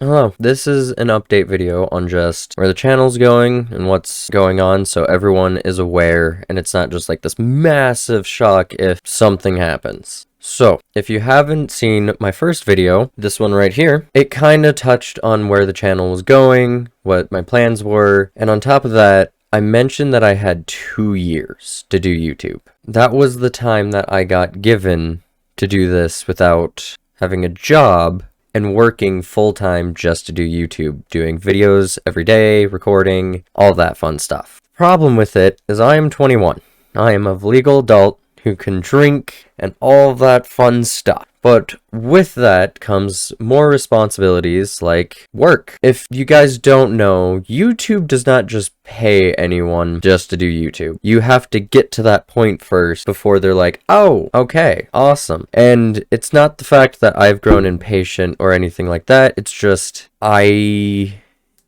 Hello, this is an update video on just where the channel's going and what's going on so everyone is aware and it's not just like this massive shock if something happens. So, if you haven't seen my first video, this one right here, it kind of touched on where the channel was going, what my plans were, and on top of that, I mentioned that I had 2 years to do YouTube. That was the time that I got given to do this without having a job and working full-time just to do YouTube, doing videos every day, recording, all that fun stuff. Problem with it is I am 21. I am a legal adult who can drink and all that fun stuff. But with that comes more responsibilities like work. If you guys don't know, YouTube does not just pay anyone just to do YouTube. You have to get to that point first before they're like, oh, okay, awesome. And it's not the fact that I've grown impatient or anything like that. It's just I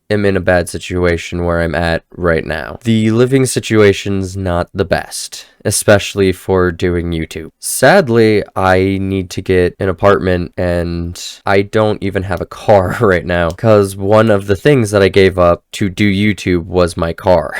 am in a bad situation where I'm at right now. The living situation's not the best, especially for doing YouTube. Sadly, I need to get an apartment and I don't even have a car right now because one of the things that I gave up to do YouTube was my car.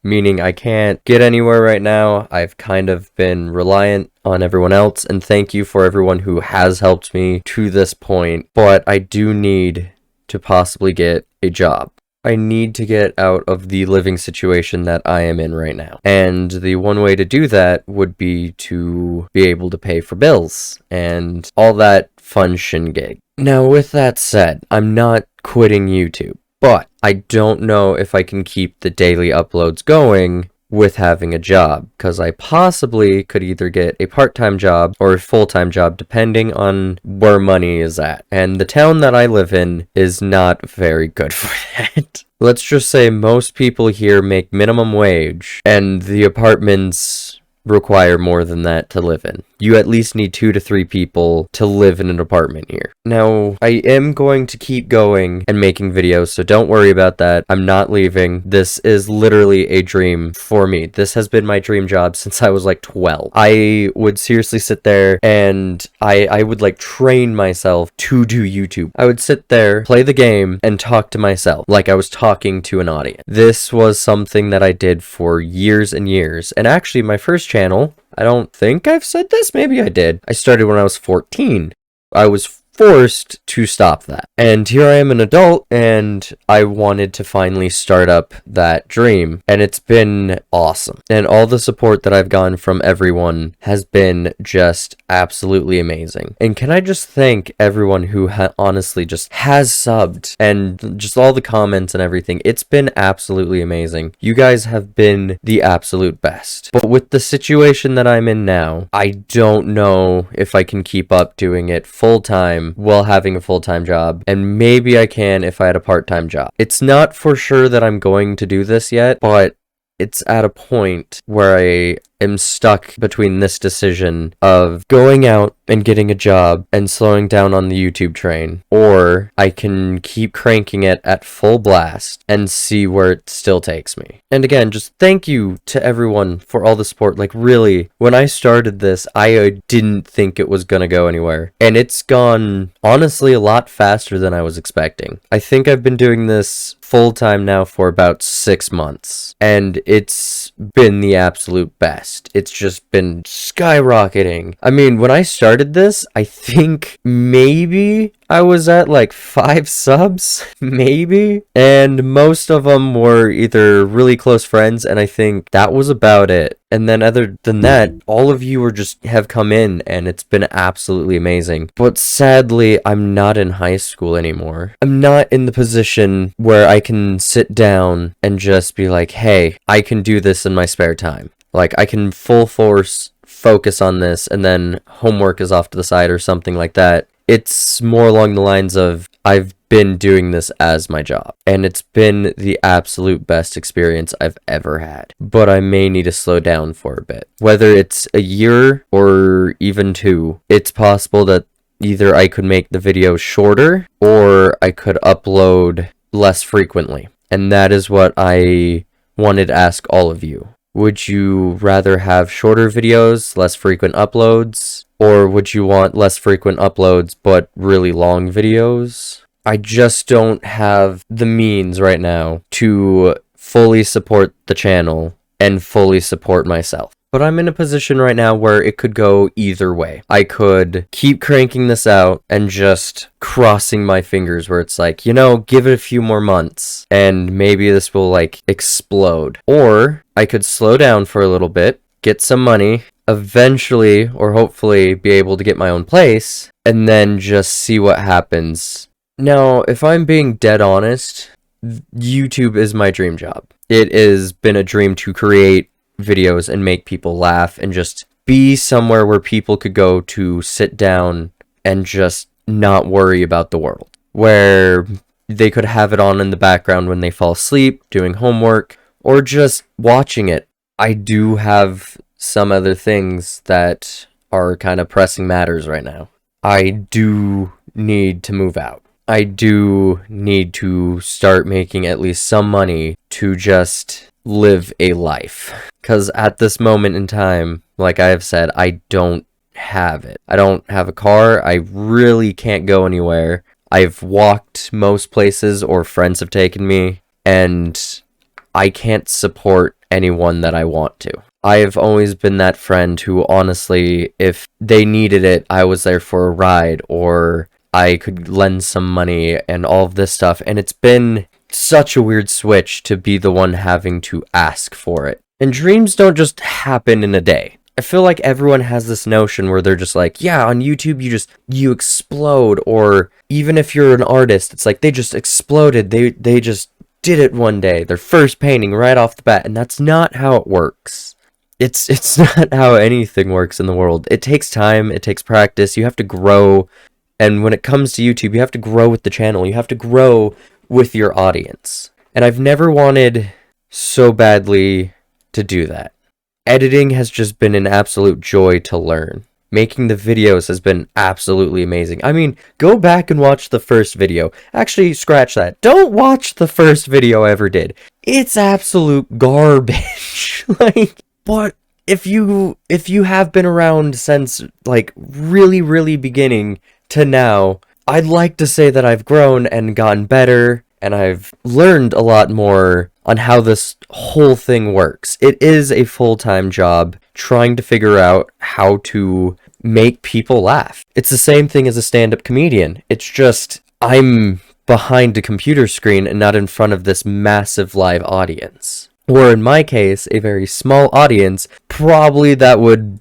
Meaning I can't get anywhere right now. I've kind of been reliant on everyone else, and thank you for everyone who has helped me to this point, but I do need to possibly get a job. I need to get out of the living situation that I am in right now. And the one way to do that would be to be able to pay for bills and all that fun shindig. Now, with that said, I'm not quitting YouTube, but I don't know if I can keep the daily uploads going with having a job, because I possibly could either get a part-time job or a full-time job depending on where money is at. And the town that I live in is not very good for that. Let's just say most people here make minimum wage, and the apartments require more than that to live in. You at least need 2 to 3 people to live in an apartment here. Now, I am going to keep going and making videos, so don't worry about that. I'm not leaving. This is literally a dream for me. This has been my dream job since I was like 12. I would seriously sit there and I would like train myself to do YouTube. I would sit there, play the game, and talk to myself like I was talking to an audience. This was something that I did for years and years. And actually, my first channel, I don't think I've said this, maybe I did. I started when I was 14. I was forced to stop that. And here I am an adult, and I wanted to finally start up that dream. And it's been awesome. And all the support that I've gotten from everyone has been just absolutely amazing. And can I just thank everyone who honestly just has subbed and just all the comments and everything. It's been absolutely amazing. You guys have been the absolute best. But with the situation that I'm in now, I don't know if I can keep up doing it full time while having a full-time job, and maybe I can if I had a part-time job. It's not for sure that I'm going to do this yet, but it's at a point where I am stuck between this decision of going out and getting a job and slowing down on the YouTube train, or I can keep cranking it at full blast and see where it still takes me. And again, just thank you to everyone for all the support. Like really, when I started this, I didn't think it was gonna go anywhere. And it's gone, honestly, a lot faster than I was expecting. I think I've been doing this full-time now for about 6 months, and it's been the absolute best. It's just been skyrocketing. I mean, when I started this, I think maybe I was at like 5 subs, maybe, and most of them were either really close friends, and I think that was about it. And then other than that, all of you have come in, and it's been absolutely amazing. But sadly, I'm not in high school anymore. I'm not in the position where I can sit down and just be like, hey, I can do this in my spare time. Like, I can full force focus on this, and then homework is off to the side or something like that. It's more along the lines of, I've been doing this as my job, and it's been the absolute best experience I've ever had. But I may need to slow down for a bit. Whether it's a year or even 2, it's possible that either I could make the videos shorter or I could upload less frequently. And that is what I wanted to ask all of you. Would you rather have shorter videos, less frequent uploads? Or would you want less frequent uploads but really long videos? I just don't have the means right now to fully support the channel and fully support myself. But I'm in a position right now where it could go either way. I could keep cranking this out and just crossing my fingers where it's like, give it a few more months and maybe this will like explode. Or I could slow down for a little bit, get some money, eventually or hopefully be able to get my own place, and then just see what happens. Now, if I'm being dead honest, YouTube is my dream job. It has been a dream to create videos and make people laugh and just be somewhere where people could go to sit down and just not worry about the world. Where they could have it on in the background when they fall asleep, doing homework, or just watching it. I do have some other things that are kind of pressing matters right now. I do need to move out. I do need to start making at least some money to just live a life. Because at this moment in time, like I have said, I don't have it. I don't have a car. I really can't go anywhere. I've walked most places or friends have taken me, and I can't support anyone that I want to. I have always been that friend who honestly, if they needed it, I was there for a ride, or I could lend some money and all of this stuff. And it's been such a weird switch to be the one having to ask for it. And dreams don't just happen in a day. I feel like everyone has this notion where they're just like, yeah, on YouTube you explode, or even if you're an artist, it's like they just exploded. They just did it one day. Their first painting right off the bat, and that's not how it works. It's not how anything works in the world. It takes time, it takes practice. You have to grow. And when it comes to YouTube, you have to grow with the channel. You have to grow with your audience. And I've never wanted so badly to do that. Editing has just been an absolute joy to learn. Making the videos has been absolutely amazing. I mean, go back and watch the first video. Actually, scratch that. Don't watch the first video I ever did. It's absolute garbage. But if you have been around since, really beginning to now, I'd like to say that I've grown and gotten better, and I've learned a lot more on how this whole thing works. It is a full-time job trying to figure out how to make people laugh. It's the same thing as a stand-up comedian. It's just I'm behind a computer screen and not in front of this massive live audience. Or in my case, a very small audience, probably that would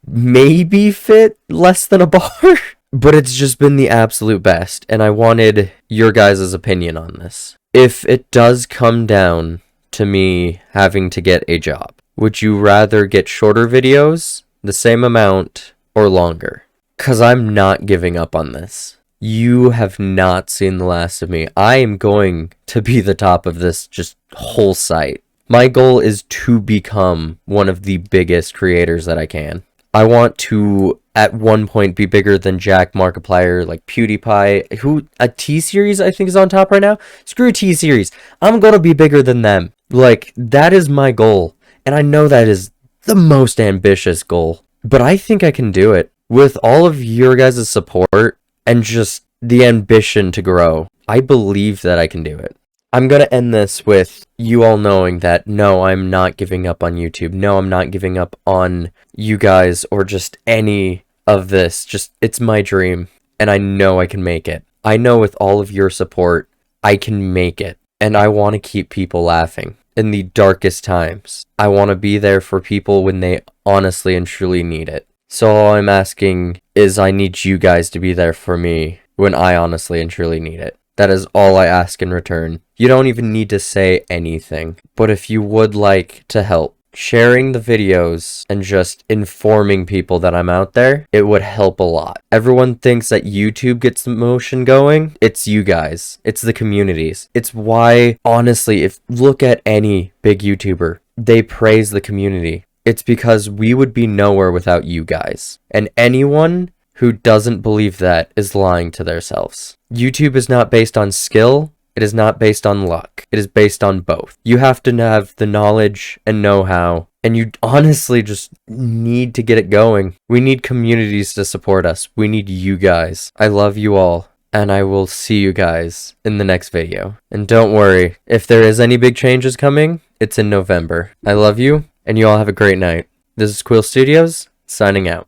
maybe fit less than a bar. But it's just been the absolute best, and I wanted your guys' opinion on this. If it does come down to me having to get a job, would you rather get shorter videos, the same amount, or longer? 'Cause I'm not giving up on this. You have not seen the last of me. I am going to be the top of this just whole site. My goal is to become one of the biggest creators that I can. I want to, at one point, be bigger than Jack Markiplier, like PewDiePie, who, a T-Series I think is on top right now. Screw T-Series. I'm gonna be bigger than them. That is my goal. And I know that is the most ambitious goal. But I think I can do it. With all of your guys' support and just the ambition to grow, I believe that I can do it. I'm gonna end this with you all knowing that no, I'm not giving up on YouTube. No, I'm not giving up on you guys or just any of this. Just, it's my dream, and I know I can make it. I know with all of your support, I can make it. And I want to keep people laughing in the darkest times. I want to be there for people when they honestly and truly need it. So all I'm asking is I need you guys to be there for me when I honestly and truly need it. That is all I ask in return. You don't even need to say anything. But if you would like to help, sharing the videos and just informing people that I'm out there, it would help a lot. Everyone thinks that YouTube gets the motion going. It's you guys. It's the communities. It's why, honestly, if look at any big YouTuber, they praise the community. It's because we would be nowhere without you guys. And anyone who doesn't believe that is lying to themselves. YouTube is not based on skill. It is not based on luck. It is based on both. You have to have the knowledge and know-how, and you honestly just need to get it going. We need communities to support us. We need you guys. I love you all, and I will see you guys in the next video. And don't worry, if there is any big changes coming, it's in November. I love you, and you all have a great night. This is Quill Studios, signing out.